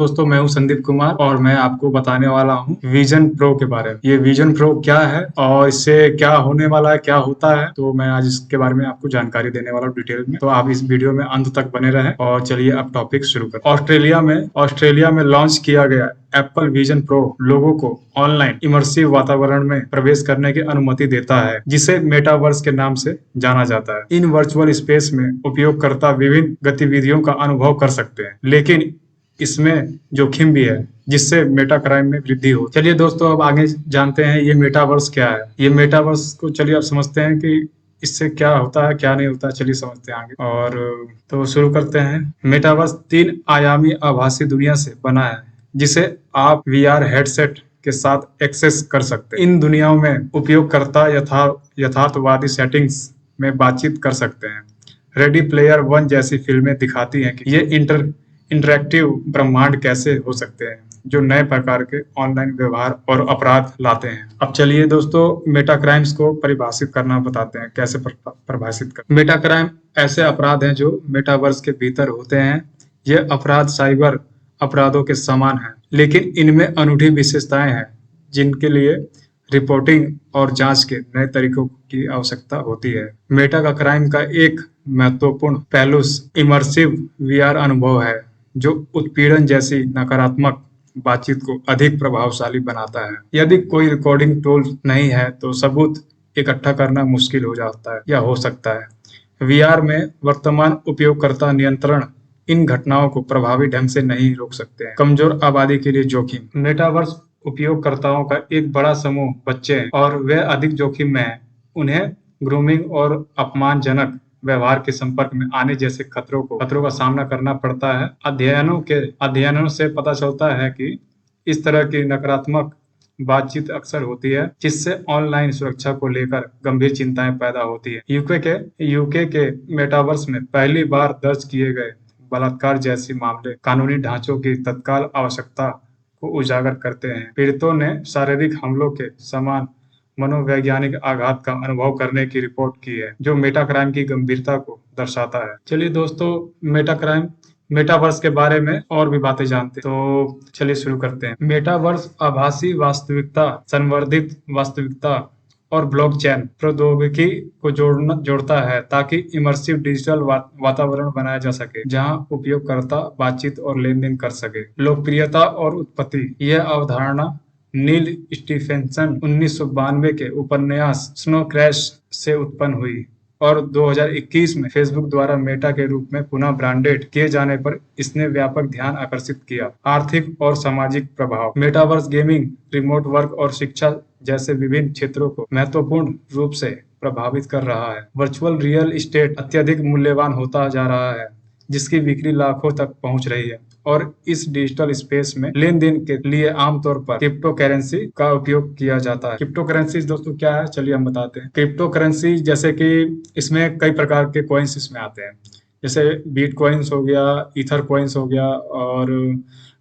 दोस्तों मैं हूं संदीप कुमार और मैं आपको बताने वाला हूं विजन प्रो के बारे में। ये विजन प्रो क्या है और इससे क्या होने वाला है, क्या होता है, तो मैं आज इसके बारे में आपको जानकारी देने वाला हूं डिटेल में। तो आप इस वीडियो में अंत तक बने रहें और चलिए अब टॉपिक शुरू करते हैं। ऑस्ट्रेलिया में लॉन्च किया गया एप्पल विजन प्रो लोगों को ऑनलाइन इमर्सिव वातावरण में प्रवेश करने की अनुमति देता है, जिसे मेटावर्स के नाम से जाना जाता है। इन वर्चुअल स्पेस में उपयोगकर्ता विभिन्न गतिविधियों का अनुभव कर सकते हैं, लेकिन इसमें जोखिम भी है, जिससे मेटा क्राइम में वृद्धि हो। चलिए दोस्तों अब आगे जानते हैं ये मेटावर्स क्या है। ये मेटावर्स को चलिए अब समझते हैं कि इससे क्या होता है, क्या नहीं होता है। चलिए समझते हैं आगे और तो शुरू करते हैं। मेटावर्स 3 आयामी आभासी दुनिया से बना है, जिसे आप वीआर हेडसेट के साथ एक्सेस कर सकते हैं। इन दुनियाओं में उपयोगकर्ता यथार्थवादी सेटिंग्स में बातचीत कर सकते हैं। रेडी प्लेयर वन जैसी फिल्में दिखाती हैं कि ये इंटरैक्टिव ब्रह्मांड कैसे हो सकते हैं, जो नए प्रकार के ऑनलाइन व्यवहार और अपराध लाते हैं। अब चलिए दोस्तों मेटा क्राइम्स को परिभाषित करना बताते हैं, कैसे परिभाषित कर। मेटा क्राइम ऐसे अपराध हैं जो मेटावर्स के भीतर होते हैं। ये अपराध साइबर अपराधों के समान हैं, लेकिन इनमें अनूठी विशेषताएं हैं, जिनके लिए रिपोर्टिंग और जांच के नए तरीकों की आवश्यकता होती है। मेटा का क्राइम का एक महत्वपूर्ण पहलू इमर्सिव वीआर अनुभव है, जो उत्पीड़न जैसी नकारात्मक बातचीत को अधिक प्रभावशाली बनाता है। यदि कोई रिकॉर्डिंग टूल नहीं है तो सबूत इकट्ठा करना मुश्किल हो जाता है या हो सकता है। वीआर में वर्तमान उपयोगकर्ता नियंत्रण इन घटनाओं को प्रभावी ढंग से नहीं रोक सकते हैं। कमजोर आबादी के लिए जोखिम। मेटावर्स उपयोगकर्ताओं का एक बड़ा समूह बच्चे हैं और वे अधिक जोखिम में हैं। उन्हें ग्रूमिंग और अपमानजनक व्यवहार के संपर्क में आने जैसे खतरों का सामना करना पड़ता है। अध्ययनों से पता चलता है कि इस तरह की नकारात्मक बातचीत अक्सर होती है, जिससे ऑनलाइन सुरक्षा को लेकर गंभीर चिंताएं पैदा होती है। यूके के मेटावर्स में पहली बार दर्ज किए गए बलात्कार जैसे मामले कानूनी ढांचों की तत्काल आवश्यकता को उजागर करते हैं। पीड़ितों ने शारीरिक हमलों के समान मनोवैज्ञानिक आघात का अनुभव करने की रिपोर्ट की है, जो मेटा क्राइम की गंभीरता को दर्शाता है। चलिए दोस्तों मेटावर्स के बारे में और भी बातें जानते हैं, तो चलिए शुरू करते हैं। मेटावर्स आभासी वास्तविकता, संवर्धित वास्तविकता और ब्लॉकचेन प्रौद्योगिकी को जोड़ता है, ताकि इमर्सिव डिजिटल वातावरण बनाया जा सके, जहां उपयोगकर्ता बातचीत और लेन देन कर सके। लोकप्रियता और उत्पत्ति। यह अवधारणा नील स्टीफेंसन 1992 के उपन्यास स्नो क्रैश से उत्पन्न हुई और 2021 में फेसबुक द्वारा मेटा के रूप में पुनः ब्रांडेड किए जाने पर इसने व्यापक ध्यान आकर्षित किया। आर्थिक और सामाजिक प्रभाव। मेटावर्स गेमिंग, रिमोट वर्क और शिक्षा जैसे विभिन्न क्षेत्रों को महत्वपूर्ण रूप से प्रभावित कर रहा है। वर्चुअल रियल एस्टेट अत्यधिक मूल्यवान होता जा रहा है, जिसकी बिक्री लाखों तक पहुंच रही है और इस डिजिटल स्पेस में लेन देन के लिए आमतौर पर क्रिप्टो करेंसी का उपयोग किया जाता है। क्रिप्टो करेंसी दोस्तों क्या है, चलिए हम बताते हैं। क्रिप्टो करेंसी जैसे कि इसमें कई प्रकार के कॉइन्स इसमें आते हैं, जैसे बीट कॉइन्स हो गया, ईथर कॉइन्स हो गया और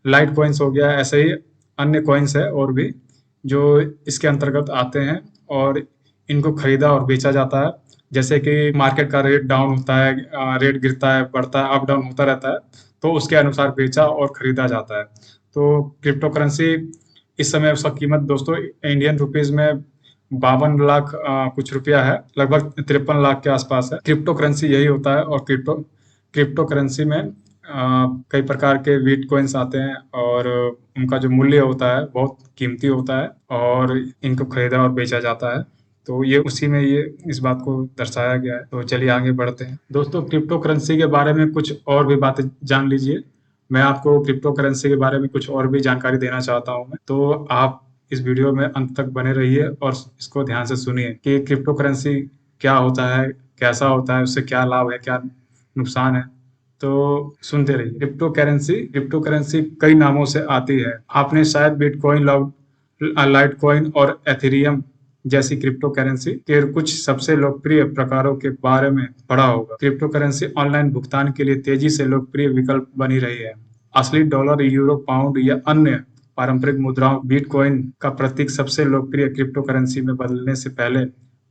लाइट कॉइन्स हो गया। ऐसे ही अन्य कॉइन्स है और भी जो इसके अंतर्गत आते हैं और इनको खरीदा और बेचा जाता है। जैसे कि मार्केट का रेट डाउन होता है, रेट गिरता है, बढ़ता है, अप डाउन होता रहता है, तो उसके अनुसार बेचा और खरीदा जाता है। तो क्रिप्टो करेंसी इस समय उसका कीमत दोस्तों इंडियन रुपीज में 52 लाख कुछ रुपया है, लगभग 53 लाख के आसपास है। क्रिप्टो करेंसी यही होता है और क्रिप्टो करेंसी में कई प्रकार के बीट कॉइन्स आते हैं और उनका जो मूल्य होता है बहुत कीमती होता है और इनको खरीदा और बेचा जाता है। तो ये उसी में ये इस बात को दर्शाया गया है। तो चलिए आगे बढ़ते हैं। दोस्तों क्रिप्टो करेंसी के बारे में कुछ और भी बातें जान लीजिए। मैं आपको क्रिप्टो करेंसी के बारे में कुछ और भी जानकारी देना चाहता हूं मैं, तो आप इस वीडियो में अंत तक बने रहिए और इसको ध्यान से सुनिए कि क्रिप्टो करेंसी क्या होता है, कैसा होता है, उससे क्या लाभ है, क्या नुकसान है। तो सुनते रहिए। क्रिप्टो करेंसी कई नामों से आती है। आपने शायद बिटकॉइन, लाइटकॉइन और एथेरियम जैसी क्रिप्टो करेंसी के कुछ सबसे लोकप्रिय प्रकारों के बारे में पढ़ा होगा। क्रिप्टो करेंसी ऑनलाइन भुगतान के लिए तेजी से लोकप्रिय विकल्प बनी रही है। असली डॉलर, यूरो, पाउंड या अन्य पारंपरिक मुद्राओं बिटकॉइन का प्रतीक सबसे लोकप्रिय क्रिप्टो करेंसी में बदलने से पहले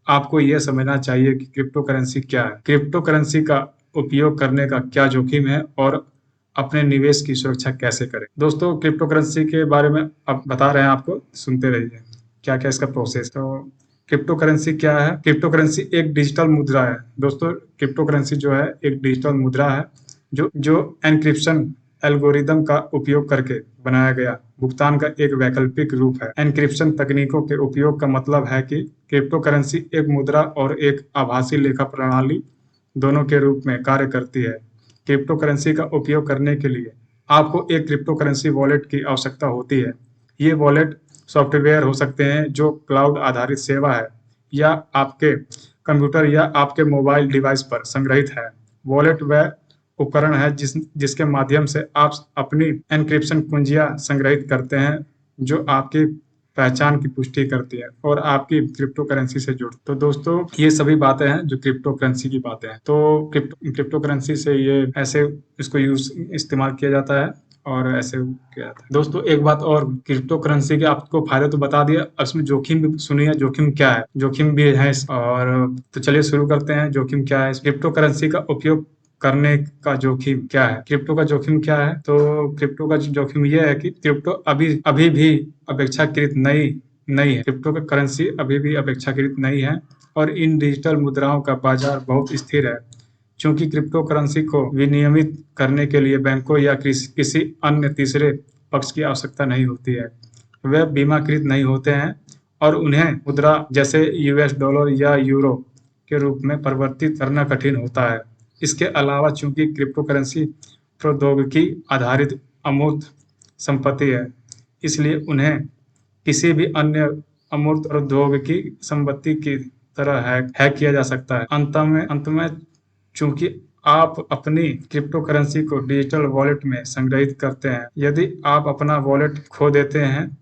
आपको यह समझना चाहिए कि क्रिप्टो करेंसी क्या है, क्रिप्टो करेंसी का उपयोग करने का क्या जोखिम है और अपने निवेश की सुरक्षा कैसे करें। दोस्तों क्रिप्टो करेंसी के बारे में अब बता रहे हैं आपको, सुनते रहिए क्या क्या इसका प्रोसेस। तो क्रिप्टो करेंसी क्या है? क्रिप्टो करेंसी एक डिजिटल मुद्रा है। दोस्तों क्रिप्टो करेंसी जो है एक डिजिटल मुद्रा है जो एनक्रिप्शन एल्गोरिदम का उपयोग करके बनाया गया भुगतान का एक वैकल्पिक रूप है। एनक्रिप्शन तकनीकों के उपयोग का मतलब है कि क्रिप्टो करेंसी एक मुद्रा और एक आभासी लेखा प्रणाली दोनों के रूप में कार्य करती है। क्रिप्टो करेंसी का उपयोग करने के लिए आपको एक क्रिप्टो करेंसी वॉलेट की आवश्यकता होती है। ये वॉलेट सॉफ्टवेयर हो सकते हैं जो क्लाउड आधारित सेवा है या आपके कंप्यूटर या आपके मोबाइल डिवाइस पर संग्रहित है। वॉलेट वह उपकरण है जिसके माध्यम से आप अपनी एन्क्रिप्शन कुंजियां संग्रहित करते हैं जो आपकी पहचान की पुष्टि करती है और आपकी क्रिप्टो करेंसी से जुड़। तो दोस्तों ये सभी बातें हैं जो क्रिप्टो करेंसी की बातें हैं। तो क्रिप्टो करेंसी से ये ऐसे इसको इस्तेमाल किया जाता है और ऐसे किया जाता है। दोस्तों एक बात और, क्रिप्टो करेंसी के आपको फायदे तो बता दिया, अब इसमें जोखिम भी सुनिए। जोखिम क्या है? जोखिम भी है और तो चलिए शुरू करते हैं। जोखिम क्या है? क्रिप्टो करेंसी का उपयोग करने का जोखिम क्या है? क्रिप्टो का जोखिम क्या है? तो क्रिप्टो का जोखिम यह है कि क्रिप्टो अभी भी अपेक्षाकृत नई है। क्रिप्टो का करेंसी अभी भी अपेक्षाकृत नई है और इन डिजिटल मुद्राओं का बाजार बहुत स्थिर है। चूंकि क्रिप्टो करेंसी को विनियमित करने के लिए बैंकों या किसी अन्य तीसरे पक्ष की आवश्यकता नहीं होती है। वे बीमाकृत नहीं होते हैं और उन्हें मुद्रा जैसे यूएस डॉलर या यूरो के रूप में परिवर्तित करना कठिन होता है। इसके अलावा चूंकि क्रिप्टो करेंसी प्रौद्योगिकी आधारित अमूर्त संपत्ति है, इसलिए उन्हें किसी भी अन्य अमूर्त प्रौद्योगिकी संपत्ति की तरह हैक किया जा सकता है। अंत में चूंकि आप अपनी क्रिप्टो करेंसी को डिजिटल वॉलेट में संग्रहित करते हैं, यदि आप अपना वॉलेट खो देते हैं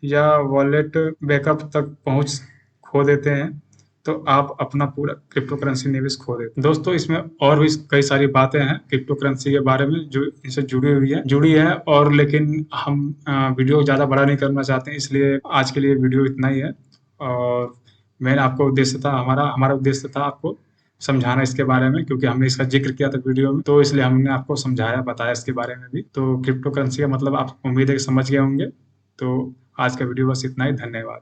या वॉलेट बैकअप तक पहुंच खो देते हैं तो आप अपना पूरा क्रिप्टो करेंसी निवेश खो देते हैं। दोस्तों इसमें और भी कई सारी बातें हैं क्रिप्टो करेंसी के बारे में जो इनसे जुड़ी है और लेकिन हम वीडियो ज़्यादा बड़ा नहीं करना चाहते हैं, इसलिए आज के लिए वीडियो इतना ही है। और हमारा उद्देश्य था आपको समझाना इसके बारे में, क्योंकि हमने इसका जिक्र किया था वीडियो में, तो इसलिए हमने आपको बताया इसके बारे में भी। तो क्रिप्टो करेंसी का मतलब आप उम्मीद है कि समझ गए होंगे। तो आज का वीडियो बस इतना ही। धन्यवाद।